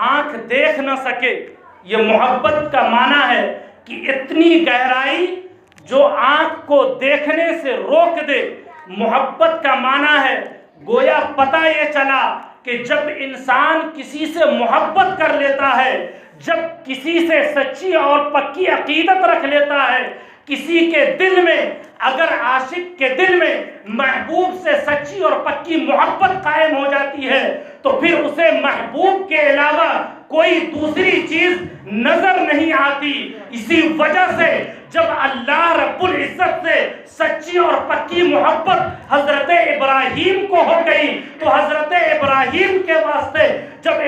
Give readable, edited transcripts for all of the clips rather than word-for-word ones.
آنکھ دیکھ نہ سکے. یہ محبت کا معنی ہے کہ اتنی گہرائی جو آنکھ کو دیکھنے سے روک دے. محبت کا معنی ہے گویا پتہ یہ چلا کہ جب انسان کسی سے محبت کر لیتا ہے، جب کسی سے سچی اور پکی عقیدت رکھ لیتا ہے، کسی کے دل میں اگر عاشق کے دل میں محبوب سے سچی اور پکی محبت قائم ہو جاتی ہے تو پھر اسے محبوب کے علاوہ کوئی دوسری چیز نظر نہیں آتی. اسی وجہ سے جب اللہ رب العزت سے سچی اور پکی محبت حضرت ابراہیم کو ہو گئی تو حضرت ابراہیم کے واسطے جب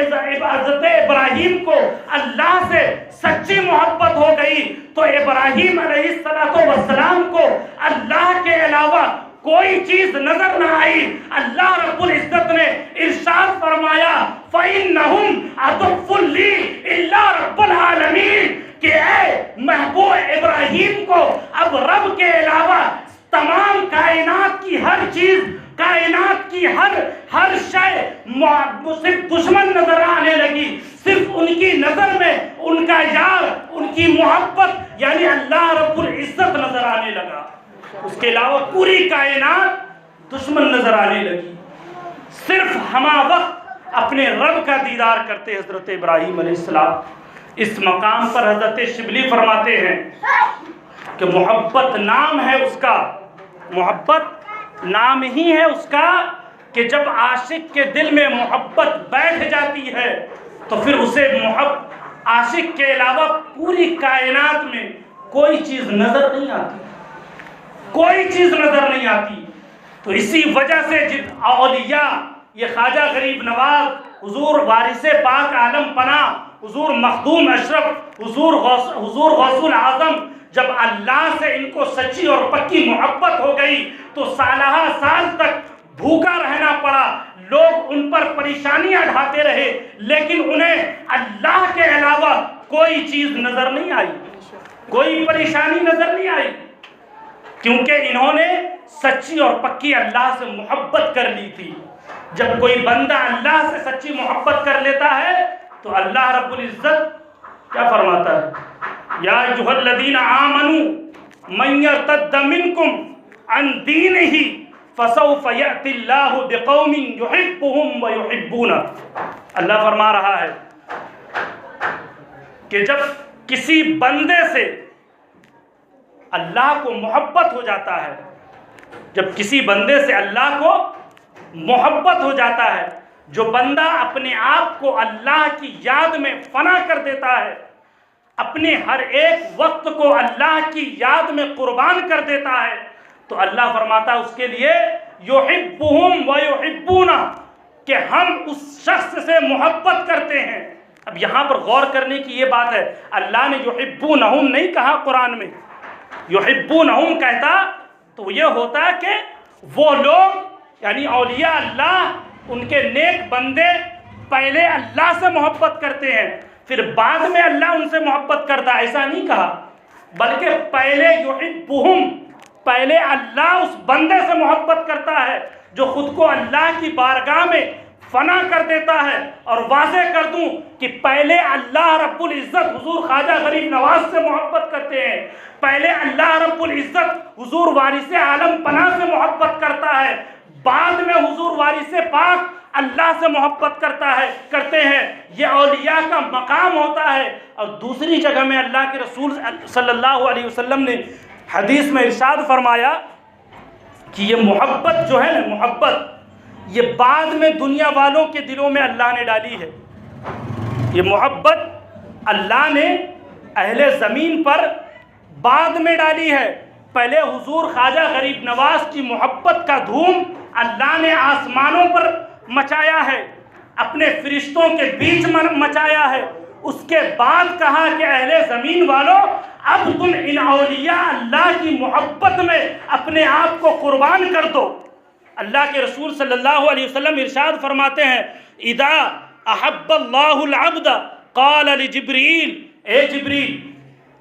حضرت ابراہیم کو اللہ سے سچی محبت ہو گئی تو ابراہیم علیہ السلام کو اللہ کے علاوہ کوئی چیز نظر نہ آئی. اللہ رب العزت نے ارشاد فرمایا فَإِنَّهُمْ عَدُوٌّ لِّي إِلَّا رَبَّ الْعَالَمِينَ کہ اے محبوب ابراہیم کو اب رب کے علاوہ تمام کائنات کی ہر چیز، کائنات کی ہر شے صرف دشمن نظر آنے لگی. صرف ان کی نظر میں ان کا یار، ان کی محبت یعنی اللہ رب العزت نظر آنے لگا. اس کے علاوہ پوری کائنات دشمن نظر آنے لگی. صرف ہما وقت اپنے رب کا دیدار کرتے حضرت ابراہیم علیہ السلام. اس مقام پر حضرت شبلی فرماتے ہیں کہ محبت نام ہے اس کا، محبت نام ہی ہے اس کا کہ جب عاشق کے دل میں محبت بیٹھ جاتی ہے تو پھر اسے عاشق کے علاوہ پوری کائنات میں کوئی چیز نظر نہیں آتی، کوئی چیز نظر نہیں آتی. تو اسی وجہ سے جن اولیاء یہ خواجہ غریب نواز، حضور وارث پاک عالم پناہ، حضور مخدوم اشرف، حضور غوث العظم، جب اللہ سے ان کو سچی اور پکی محبت ہو گئی تو سالہ سال تک بھوکا رہنا پڑا. لوگ ان پر پریشانیاں ڈھاتے رہے لیکن انہیں اللہ کے علاوہ کوئی چیز نظر نہیں آئی، کوئی پریشانی نظر نہیں آئی، کیونکہ انہوں نے سچی اور پکی اللہ سے محبت کر لی تھی. جب کوئی بندہ اللہ سے سچی محبت کر لیتا ہے تو اللہ رب العزت کیا فرماتا ہے؟ یا ایھا الذین آمنوا من یرتد منکم عن دینہ فسوف یأتی اللہ بقوم یحبهم ویحبونہ. اللہ فرما رہا ہے کہ جب کسی بندے سے اللہ کو محبت ہو جاتا ہے، جب کسی بندے سے اللہ کو محبت ہو جاتا ہے، جو بندہ اپنے آپ کو اللہ کی یاد میں فنا کر دیتا ہے، اپنے ہر ایک وقت کو اللہ کی یاد میں قربان کر دیتا ہے تو اللہ فرماتا ہے اس کے لیے یحبہم ویحبونہ کہ ہم اس شخص سے محبت کرتے ہیں. اب یہاں پر غور کرنے کی یہ بات ہے، اللہ نے یحبونہم نہیں کہا قرآن میں. یحبونہم کہتا تو یہ ہوتا ہے کہ وہ لوگ یعنی اولیاء اللہ، ان کے نیک بندے پہلے اللہ سے محبت کرتے ہیں پھر بعد میں اللہ ان سے محبت کرتا. ایسا نہیں کہا، بلکہ پہلے یحبہم، پہلے اللہ اس بندے سے محبت کرتا ہے جو خود کو اللہ کی بارگاہ میں فنا کر دیتا ہے. اور واضح کر دوں کہ پہلے اللہ رب العزت حضور خواجہ غریب نواز سے محبت کرتے ہیں، پہلے اللہ رب العزت حضور وارث عالم پناہ سے محبت کرتا ہے، بعد میں حضور وارث پاک اللہ سے محبت کرتے ہیں. یہ اولیاء کا مقام ہوتا ہے. اور دوسری جگہ میں اللہ کے رسول صلی اللہ علیہ وسلم نے حدیث میں ارشاد فرمایا کہ یہ محبت جو ہے نا، محبت یہ بعد میں دنیا والوں کے دلوں میں اللہ نے ڈالی ہے. یہ محبت اللہ نے اہل زمین پر بعد میں ڈالی ہے. پہلے حضور خواجہ غریب نواز کی محبت کا دھوم اللہ نے آسمانوں پر مچایا ہے، اپنے فرشتوں کے بیچ میں مچایا ہے. اس کے بعد کہا کہ اہل زمین والوں اب تم ان اولیاء اللہ کی محبت میں اپنے آپ کو قربان کر دو. اللہ کے رسول صلی اللہ علیہ وسلم ارشاد فرماتے ہیں اذا احب اللہ العبد قال لجبریل، اے جبریل،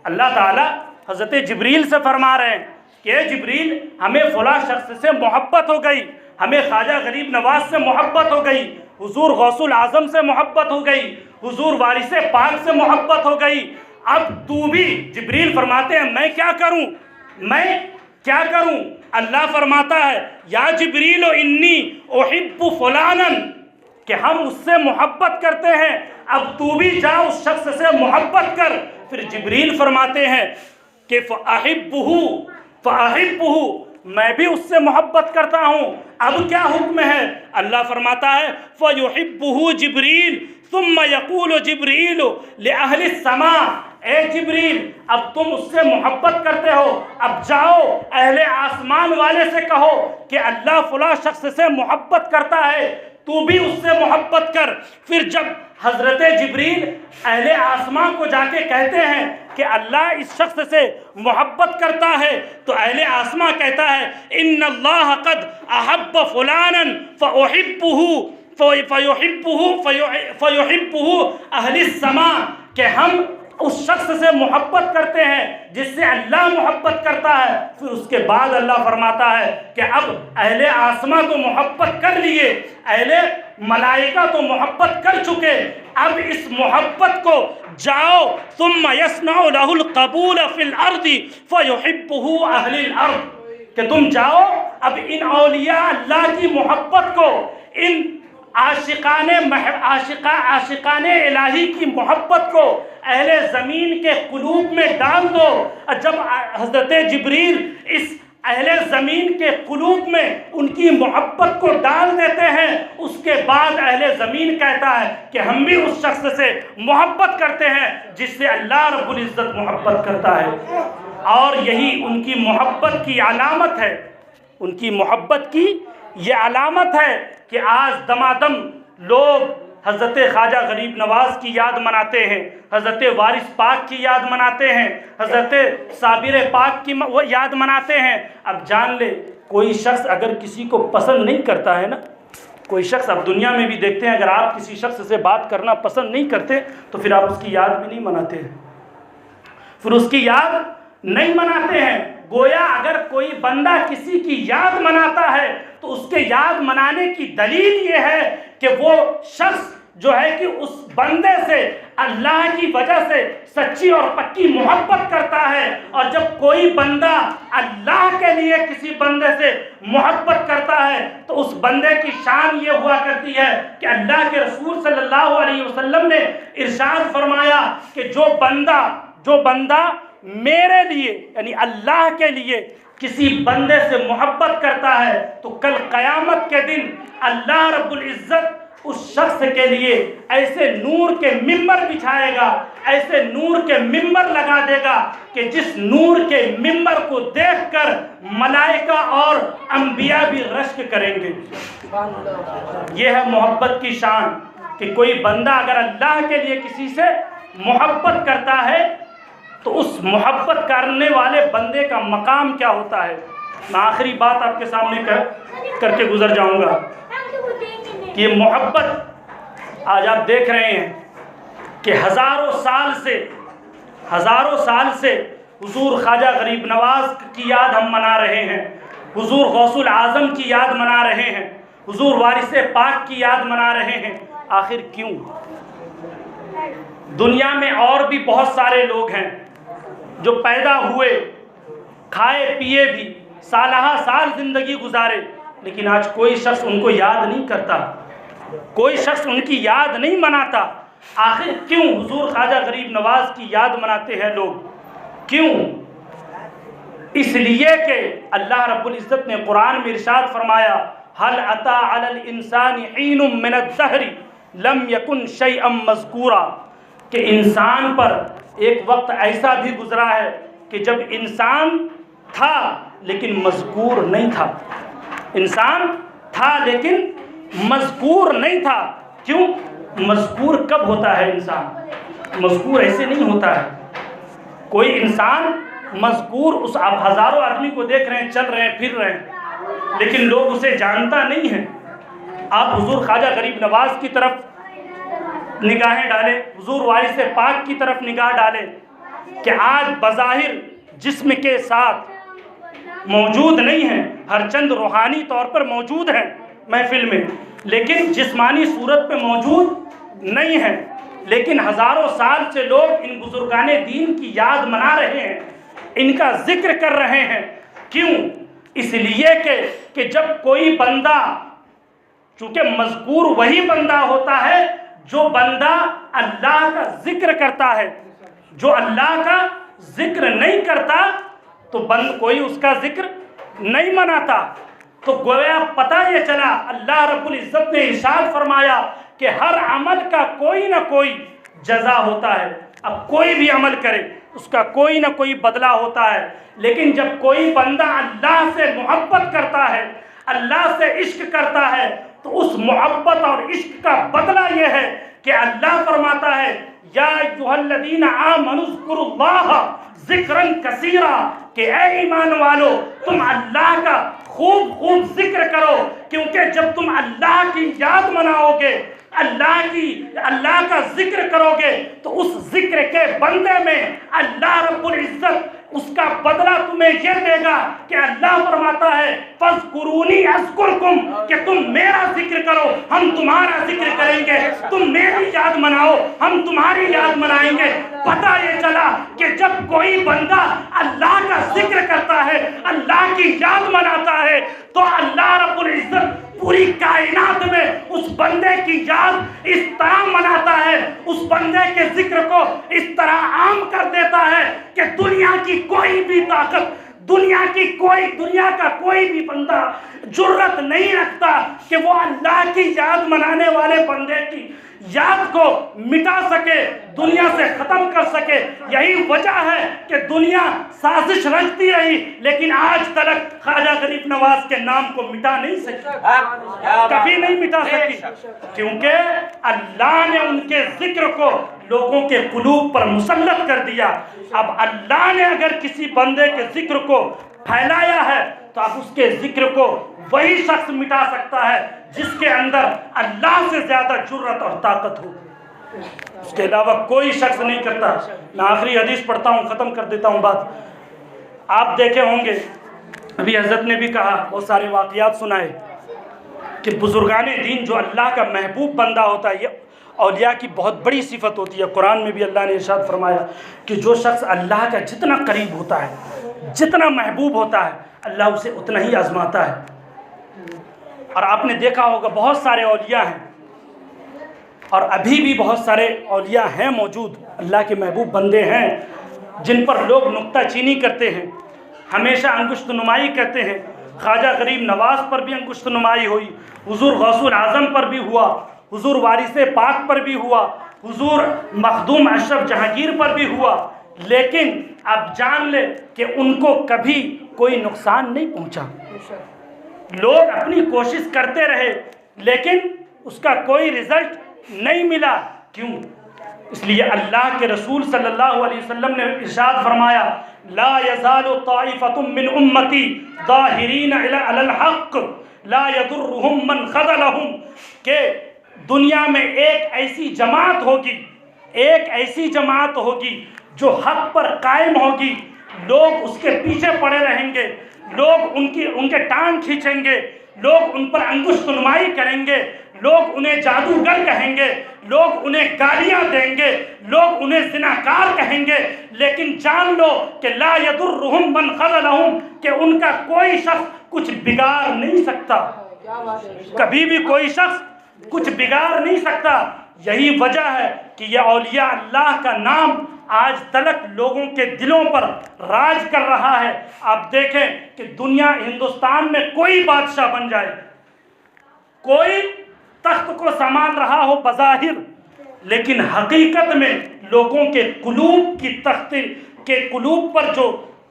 اللہ تعالی حضرت جبریل سے فرما رہے ہیں کہ اے جبریل، ہمیں فلاں شخص سے محبت ہو گئی، ہمیں خواجہ غریب نواز سے محبت ہو گئی. حضور غوث العظم سے محبت ہو گئی، حضور وارث پاک سے محبت ہو گئی، اب تو بھی جبریل فرماتے ہیں میں کیا کروں؟ اللہ فرماتا ہے یا جبریل انی احب فلانا، کہ ہم اس سے محبت کرتے ہیں، اب تو بھی جا اس شخص سے محبت کر۔ پھر جبریل فرماتے ہیں کہ فَأَحِبُّهُ میں بھی اس سے محبت کرتا ہوں، اب کیا حکم ہے؟ اللہ فرماتا ہے فَيُحِبُّهُ جبریل ثُمَّ يَقُولُ جبریل لِأَهْلِ السَّمَاءِ، اے جبریل اب تم اس سے محبت کرتے ہو، اب جاؤ اہل آسمان والے سے کہو کہ اللہ فلاں شخص سے محبت کرتا ہے، تو بھی اس سے محبت کر۔ پھر جب حضرت جبریل اہل آسمان کو جا کے کہتے ہیں کہ اللہ اس شخص سے محبت کرتا ہے، تو اہل آسمان کہتا ہے ان اللہ قد احب فلانا فیحبہ اہل السماء، کہ ہم اس شخص سے محبت کرتے ہیں جس سے اللہ محبت کرتا ہے۔ پھر اس کے بعد اللہ فرماتا ہے کہ اب اہل آسمان تو محبت کر لیے، اہل ملائکہ تو محبت کر چکے، اب اس محبت کو جاؤ ثم یصنع له القبول فی الارض فیحبہ اہل الارض، کہ تم جاؤ اب ان اولیاء اللہ کی محبت کو، ان عاشقان الہی کی محبت کو اہل زمین کے قلوب میں ڈال دو۔ جب حضرت جبریل اس اہل زمین کے قلوب میں ان کی محبت کو ڈال دیتے ہیں، اس کے بعد اہل زمین کہتا ہے کہ ہم بھی اس شخص سے محبت کرتے ہیں جس سے اللہ رب العزت محبت کرتا ہے۔ اور یہی ان کی محبت کی علامت ہے، ان کی محبت کی یہ علامت ہے کہ آج دمادم لوگ حضرت خواجہ غریب نواز کی یاد مناتے ہیں، حضرت وارث پاک کی یاد مناتے ہیں، حضرت صابر پاک کی یاد مناتے ہیں۔ اب جان لے کوئی شخص اگر کسی کو پسند نہیں کرتا ہے نا، کوئی شخص اب دنیا میں بھی دیکھتے ہیں، اگر آپ کسی شخص سے بات کرنا پسند نہیں کرتے تو پھر آپ اس کی یاد بھی نہیں مناتے ہیں، پھر اس کی یاد نہیں مناتے ہیں۔ گویا اگر کوئی بندہ کسی کی یاد مناتا ہے تو اس کے یاد منانے کی دلیل یہ ہے کہ وہ شخص جو ہے کہ اس بندے سے اللہ کی وجہ سے سچی اور پکی محبت کرتا ہے۔ اور جب کوئی بندہ اللہ کے لیے کسی بندے سے محبت کرتا ہے تو اس بندے کی شان یہ ہوا کرتی ہے کہ اللہ کے رسول صلی اللہ علیہ وسلم نے ارشاد فرمایا کہ جو بندہ میرے لیے یعنی اللہ کے لیے کسی بندے سے محبت کرتا ہے تو کل قیامت کے دن اللہ رب العزت اس شخص کے لیے ایسے نور کے ممبر بچھائے گا، ایسے نور کے ممبر لگا دے گا کہ جس نور کے ممبر کو دیکھ کر ملائکہ اور انبیاء بھی رشک کریں گے۔ یہ ہے محبت کی شان کہ کوئی بندہ اگر اللہ کے لیے کسی سے محبت کرتا ہے تو اس محبت کرنے والے بندے کا مقام کیا ہوتا ہے۔ میں آخری بات آپ کے سامنے کر کے گزر جاؤں گا کہ یہ محبت آج آپ دیکھ رہے ہیں کہ ہزاروں سال سے حضور خواجہ غریب نواز کی یاد ہم منا رہے ہیں، حضور غوث العظم کی یاد منا رہے ہیں، حضور وارث پاک کی یاد منا رہے ہیں۔ آخر کیوں؟ دنیا میں اور بھی بہت سارے لوگ ہیں جو پیدا ہوئے، کھائے پیے بھی، سالہ سال زندگی گزارے، لیکن آج کوئی شخص ان کو یاد نہیں کرتا، کوئی شخص ان کی یاد نہیں مناتا۔ آخر کیوں حضور خواجہ غریب نواز کی یاد مناتے ہیں لوگ؟ کیوں؟ اس لیے کہ اللہ رب العزت نے قرآن میں ارشاد فرمایا هل اتى على الانسان حين من الدهر لم يكن شيئا مذکورا، کہ انسان پر ایک وقت ایسا بھی گزرا ہے کہ جب انسان تھا لیکن مذکور نہیں تھا، انسان تھا لیکن مذکور نہیں تھا۔ کیوں؟ مذکور کب ہوتا ہے انسان؟ مذکور ایسے نہیں ہوتا ہے۔ کوئی انسان مذکور، اس آپ ہزاروں آدمی کو دیکھ رہے ہیں، چل رہے ہیں، پھر رہے ہیں، لیکن لوگ اسے جانتا نہیں ہے۔ آپ حضور خواجہ غریب نواز کی طرف نگاہیں ڈالیں، حضور وارث پاک کی طرف نگاہ ڈالیں کہ آج بظاہر جسم کے ساتھ موجود نہیں ہیں، ہر چند روحانی طور پر موجود ہیں محفل میں، لیکن جسمانی صورت پہ موجود نہیں ہیں، لیکن ہزاروں سال سے لوگ ان بزرگان دین کی یاد منا رہے ہیں، ان کا ذکر کر رہے ہیں۔ کیوں؟ اس لیے کہ جب کوئی بندہ، چونکہ مذکور وہی بندہ ہوتا ہے جو بندہ اللہ کا ذکر کرتا ہے، جو اللہ کا ذکر نہیں کرتا تو کوئی اس کا ذکر نہیں مناتا۔ تو گویا پتہ یہ چلا، اللہ رب العزت نے ارشاد فرمایا کہ ہر عمل کا کوئی نہ کوئی جزا ہوتا ہے۔ اب کوئی بھی عمل کرے اس کا کوئی نہ کوئی بدلہ ہوتا ہے، لیکن جب کوئی بندہ اللہ سے محبت کرتا ہے، اللہ سے عشق کرتا ہے، تو اس محبت اور عشق کا بدلہ یہ ہے کہ اللہ فرماتا ہے یا ایھا الذین آمنوا اذکروا اللہ ذکرا کثیرا، کہ اے ایمان والو تم اللہ کا خوب ذکر کرو، کیونکہ جب تم اللہ کی یاد مناؤ گے، اللہ کا ذکر کرو گے، تو اس ذکر کے بدلے میں اللہ رب العزت اس کا بدلہ تمہیں یہ دے گا کہ اللہ فرماتا ہے فاذکرونی اذکرکم، کہ تم میرا ذکر کرو ہم تمہارا ذکر کریں گے، تم میری یاد مناؤ ہم تمہاری یاد منائیں گے۔ پتہ یہ چلا کہ جب کوئی بندہ اللہ کا ذکر کرتا ہے، اللہ کی یاد مناتا ہے، تو اللہ رب العزت پوری کائنات میں اس بندے کی یاد اس طرح مناتا ہے، اس بندے کے ذکر کو اس طرح عام کر دیتا ہے کہ دنیا کی کوئی بھی طاقت، دنیا کا کوئی بھی بندہ جرأت نہیں رکھتا کہ وہ اللہ کی یاد منانے والے بندے کی یاد کو مٹا سکے، دنیا سے ختم کر سکے۔ یہی وجہ ہے کہ دنیا سازش رچتی رہی لیکن آج تک خواجہ غریب نواز کے نام کو مٹا نہیں سکی، کبھی نہیں مٹا سکی، کیونکہ اللہ نے ان کے ذکر کو لوگوں کے قلوب پر مسلط کر دیا۔ اب اللہ نے اگر کسی بندے کے ذکر کو پھیلایا ہے تو اب اس کے ذکر کو وہی شخص مٹا سکتا ہے جس کے اندر اللہ سے زیادہ جرأت اور طاقت ہو، اس کے علاوہ کوئی شخص نہیں کرتا۔ میں آخری حدیث پڑھتا ہوں، ختم کر دیتا ہوں بات۔ آپ دیکھے ہوں گے، ابھی حضرت نے بھی کہا، بہت سارے واقعات سنائے کہ بزرگان دین جو اللہ کا محبوب بندہ ہوتا ہے، یہ اولیاء کی بہت بڑی صفت ہوتی ہے۔ قرآن میں بھی اللہ نے ارشاد فرمایا کہ جو شخص اللہ کا جتنا قریب ہوتا ہے، جتنا محبوب ہوتا ہے، اللہ اسے اتنا ہی آزماتا ہے۔ اور آپ نے دیکھا ہوگا بہت سارے اولیاء ہیں، اور ابھی بھی بہت سارے اولیاء ہیں موجود، اللہ کے محبوب بندے ہیں جن پر لوگ نکتہ چینی کرتے ہیں، ہمیشہ انگشت نمائی کرتے ہیں۔ خواجہ غریب نواز پر بھی انگشت نمائی ہوئی، حضور غوث العظم پر بھی ہوا، حضور وارث پاک پر بھی ہوا، حضور مخدوم اشرف جہانگیر پر بھی ہوا، لیکن اب جان لے کہ ان کو کبھی کوئی نقصان نہیں پہنچا۔ لوگ اپنی کوشش کرتے رہے لیکن اس کا کوئی رزلٹ نہیں ملا۔ کیوں؟ اس لیے اللہ کے رسول صلی اللہ علیہ وسلم نے ارشاد فرمایا لا یزال طائفۃ من امتی ظاہرین علی الحق لا یضرهم من خذلهم، کہ دنیا میں ایک ایسی جماعت ہوگی جو حق پر قائم ہوگی، لوگ اس کے پیچھے پڑے رہیں گے، لوگ ان کے ٹانگ کھینچیں گے، لوگ ان پر انگشت نمائی کریں گے، لوگ انہیں جادوگر کہیں گے، لوگ انہیں گالیاں دیں گے، لوگ انہیں زناکار کہیں گے، لیکن جان لو کہ لا یضرهم من خذلهم، کہ ان کا کوئی شخص کچھ بگاڑ نہیں سکتا، کبھی بھی کوئی شخص کچھ بگاڑ نہیں سکتا۔ یہی وجہ ہے کہ یہ اولیاء اللہ کا نام آج تلک لوگوں کے دلوں پر راج کر رہا ہے۔ آپ دیکھیں کہ دنیا ہندوستان میں کوئی بادشاہ بن جائے، کوئی تخت کو سنبھال رہا ہو بظاہر، لیکن حقیقت میں لوگوں کے قلوب پر جو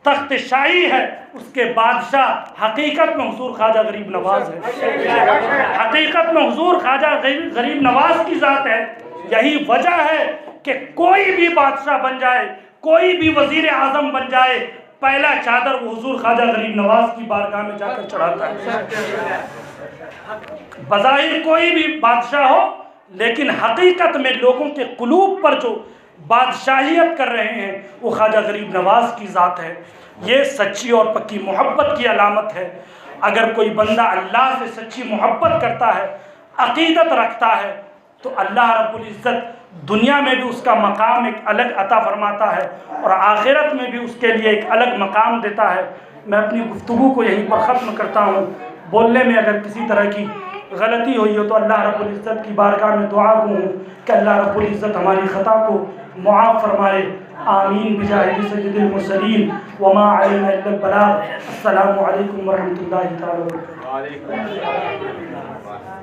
تخت شاہی ہے اس کے بادشاہ حقیقت میں حضور خواجہ غریب نواز ہے، حقیقت میں حضور خواجہ غریب نواز کی ذات ہے۔ یہی وجہ ہے کہ کوئی بھی بادشاہ بن جائے، کوئی بھی وزیر اعظم بن جائے، پہلا چادر وہ حضور خواجہ غریب نواز کی بارگاہ میں جا کر چڑھاتا ہے۔ بظاہر کوئی بھی بادشاہ ہو لیکن حقیقت میں لوگوں کے قلوب پر جو بادشاہیت کر رہے ہیں وہ خواجہ غریب نواز کی ذات ہے۔ یہ سچی اور پکی محبت کی علامت ہے۔ اگر کوئی بندہ اللہ سے سچی محبت کرتا ہے، عقیدت رکھتا ہے تو اللہ رب العزت دنیا میں بھی اس کا مقام ایک الگ عطا فرماتا ہے اور آخرت میں بھی اس کے لیے ایک الگ مقام دیتا ہے۔ میں اپنی گفتگو کو یہیں پر ختم کرتا ہوں۔ بولنے میں اگر کسی طرح کی غلطی ہوئی ہو تو اللہ رب العزت کی بارگاہ میں دعا گو ہوں کہ اللہ رب العزت ہماری خطا کو معاف فرمائے۔ آمین بجاہ سید المرسلین وما علینا الا البلاغ۔ السلام علیکم ورحمۃ اللہ تعالی وبرکاتہ۔